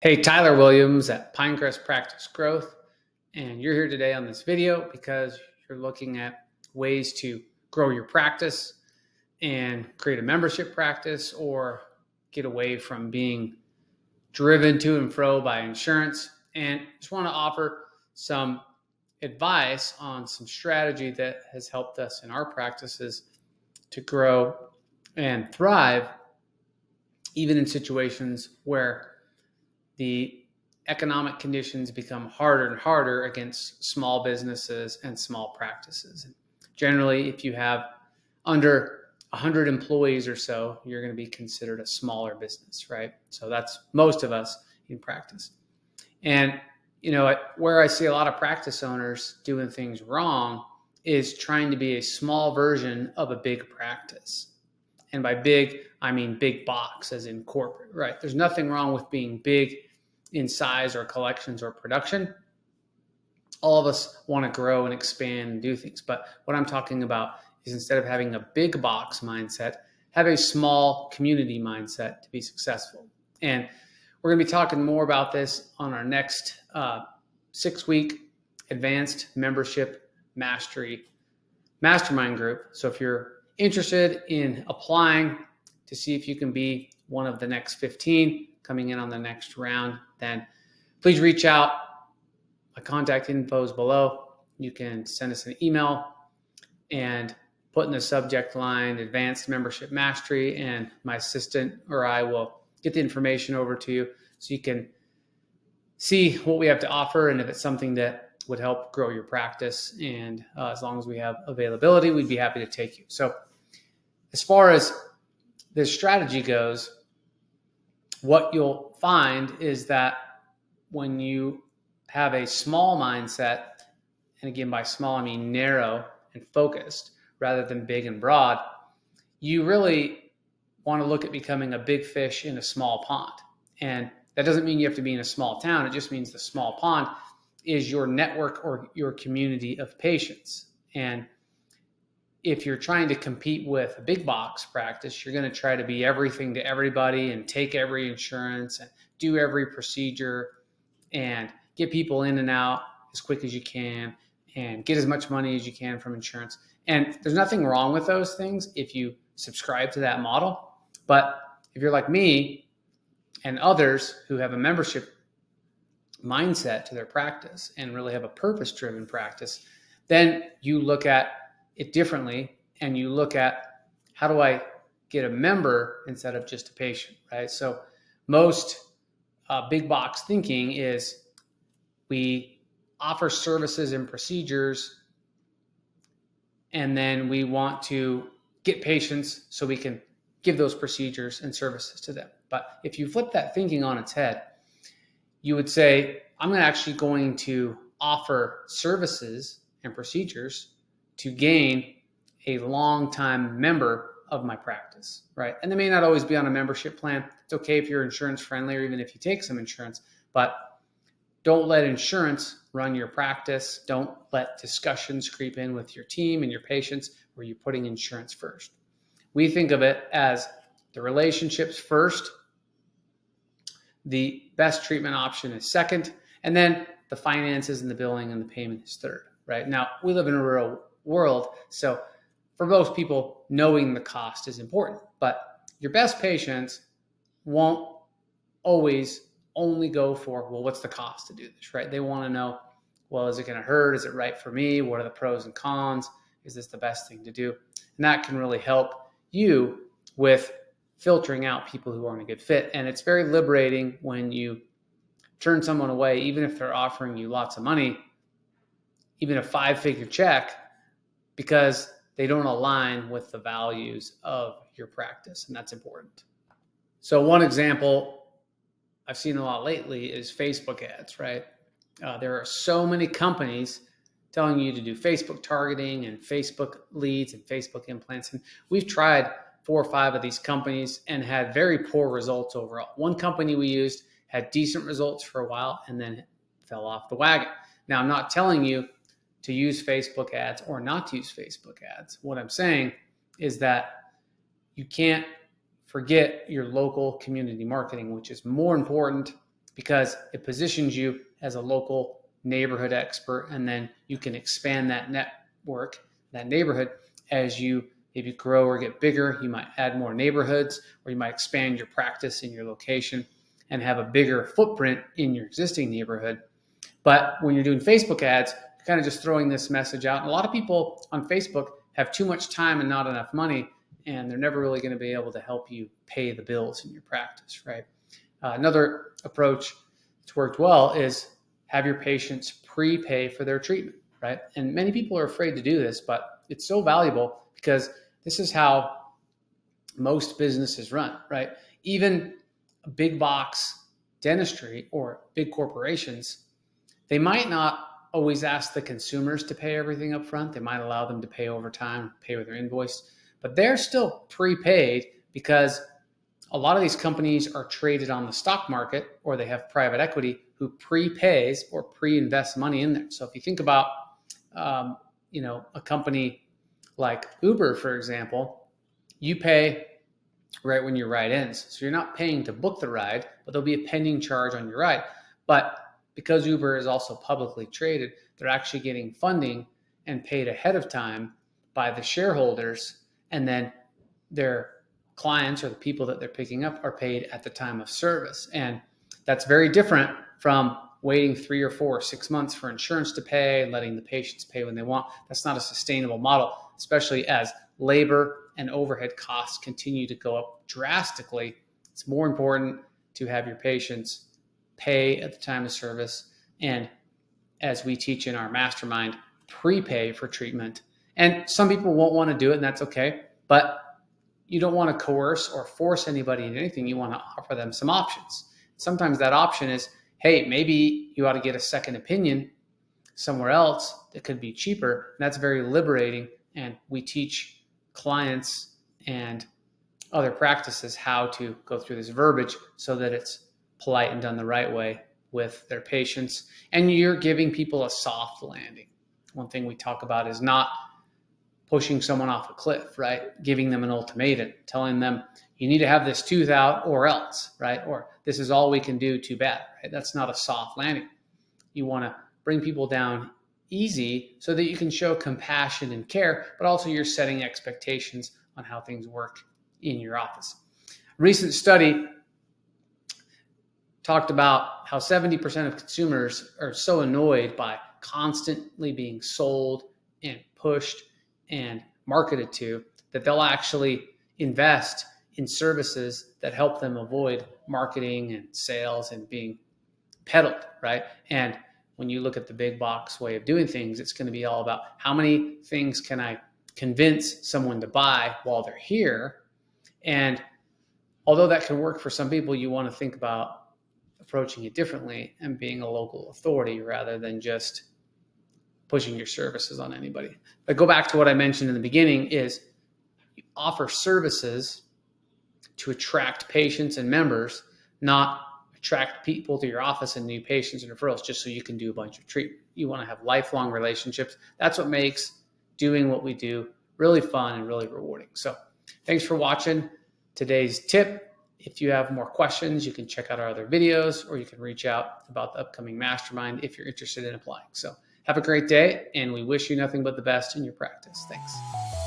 Hey, Tyler Williams at Pinecrest Practice Growth, and you're here today on this video because you're looking at ways to grow your practice and create a membership practice or get away from being driven to and fro by insurance. And just want to offer some advice on some strategy that has helped us in our practices to grow and thrive, even in situations where the economic conditions become harder and harder against small businesses and small practices. And generally, if you have under 100 employees or so, you're going to be considered a smaller business, right? So that's most of us in practice. And where I see a lot of practice owners doing things wrong is trying to be a small version of a big practice. And by big, I mean big box, as in corporate, right? There's nothing wrong with being big in size or collections or production. All of us want to grow and expand and do things. But what I'm talking about is instead of having a big box mindset, have a small community mindset to be successful. And we're going to be talking more about this on our next 6-week advanced membership mastery mastermind group. So if you're interested in applying to see if you can be one of the next 15 coming in on the next round, then please reach out. My contact info is below. You can send us an email and put in the subject line advanced membership mastery, and my assistant or I will get the information over to you so you can see what we have to offer and if it's something that would help grow your practice. And as long as we have availability, we'd be happy to take you. So as far as this strategy goes, what you'll find is that when you have a small mindset, and again, by small, I mean narrow and focused rather than big and broad, you really want to look at becoming a big fish in a small pond. And that doesn't mean you have to be in a small town. It just means the small pond is your network or your community of patients. And if you're trying to compete with a big box practice, you're going to try to be everything to everybody and take every insurance and do every procedure and get people in and out as quick as you can and get as much money as you can from insurance. And there's nothing wrong with those things if you subscribe to that model. But if you're like me and others who have a membership mindset to their practice and really have a purpose-driven practice, then you look at it differently and you look at, how do I get a member instead of just a patient, right? So most big box thinking is we offer services and procedures and then we want to get patients so we can give those procedures and services to them. But if you flip that thinking on its head, you would say, I'm actually going to offer services and procedures to gain a long-time member of my practice, right? And they may not always be on a membership plan. It's okay if you're insurance friendly or even if you take some insurance, but don't let insurance run your practice. Don't let discussions creep in with your team and your patients where you're putting insurance first. We think of it as the relationships first, the best treatment option is second, and then the finances and the billing and the payment is third, right? Now, we live in a rural world, so for most people, knowing the cost is important, but your best patients won't always only go for, well, what's the cost to do this, right? They want to know, well, is it going to hurt? Is it right for me? What are the pros and cons? Is this the best thing to do? And that can really help you with filtering out people who aren't a good fit. And it's very liberating when you turn someone away, even if they're offering you lots of money, even a 5-figure check, because they don't align with the values of your practice. And that's important. So one example I've seen a lot lately is Facebook ads, right? There are so many companies telling you to do Facebook targeting and Facebook leads and Facebook implants. And we've tried 4 or 5 of these companies and had very poor results overall. One company we used had decent results for a while and then fell off the wagon. Now, I'm not telling you to use Facebook ads or not to use Facebook ads. What I'm saying is that you can't forget your local community marketing, which is more important because it positions you as a local neighborhood expert, and then you can expand that network, that neighborhood, as you maybe grow or get bigger. You might add more neighborhoods, or you might expand your practice in your location and have a bigger footprint in your existing neighborhood. But when you're doing Facebook ads, you're kind of just throwing this message out. And a lot of people on Facebook have too much time and not enough money, and they're never really going to be able to help you pay the bills in your practice, right? Another approach that's worked well is have your patients prepay for their treatment, right? And many people are afraid to do this, but it's so valuable because this is how most businesses run, right? Even a big box dentistry or big corporations, they might not always ask the consumers to pay everything up front. They might allow them to pay over time, pay with their invoice, but they're still prepaid because a lot of these companies are traded on the stock market, or they have private equity who prepays or pre-invests money in there. So if you think about, a company like Uber, for example, you pay right when your ride ends. So you're not paying to book the ride, but there'll be a pending charge on your ride. But because Uber is also publicly traded, they're actually getting funding and paid ahead of time by the shareholders, and then their clients or the people that they're picking up are paid at the time of service. And that's very different from waiting 3 or 4 or 6 months for insurance to pay and letting the patients pay when they want. That's not a sustainable model, especially as labor and overhead costs continue to go up drastically. It's more important to have your patients pay at the time of service, and as we teach in our mastermind, prepay for treatment. And some people won't want to do it, and that's okay, but you don't want to coerce or force anybody into anything. You want to offer them some options. Sometimes that option is, hey, maybe you ought to get a second opinion somewhere else that could be cheaper. And that's very liberating. And we teach clients and other practices how to go through this verbiage so that it's polite and done the right way with their patients. And you're giving people a soft landing. One thing we talk about is not pushing someone off a cliff, right? Giving them an ultimatum, telling them you need to have this tooth out or else, right? Or this is all we can do, too bad, right? That's not a soft landing. You want to bring people down easy so that you can show compassion and care, but also you're setting expectations on how things work in your office. A recent study talked about how 70% of consumers are so annoyed by constantly being sold and pushed and marketed to that they'll actually invest in services that help them avoid marketing and sales and being peddled, right? And when you look at the big box way of doing things, it's going to be all about how many things can I convince someone to buy while they're here. And although that can work for some people, you want to think about approaching it differently and being a local authority rather than just pushing your services on anybody. But go back to what I mentioned in the beginning is you offer services to attract patients and members, not attract people to your office and new patients and referrals just so you can do a bunch of treatment. You want to have lifelong relationships. That's what makes doing what we do really fun and really rewarding. So thanks for watching today's tip. If you have more questions, you can check out our other videos, or you can reach out about the upcoming mastermind if you're interested in applying. So have a great day, and we wish you nothing but the best in your practice. Thanks.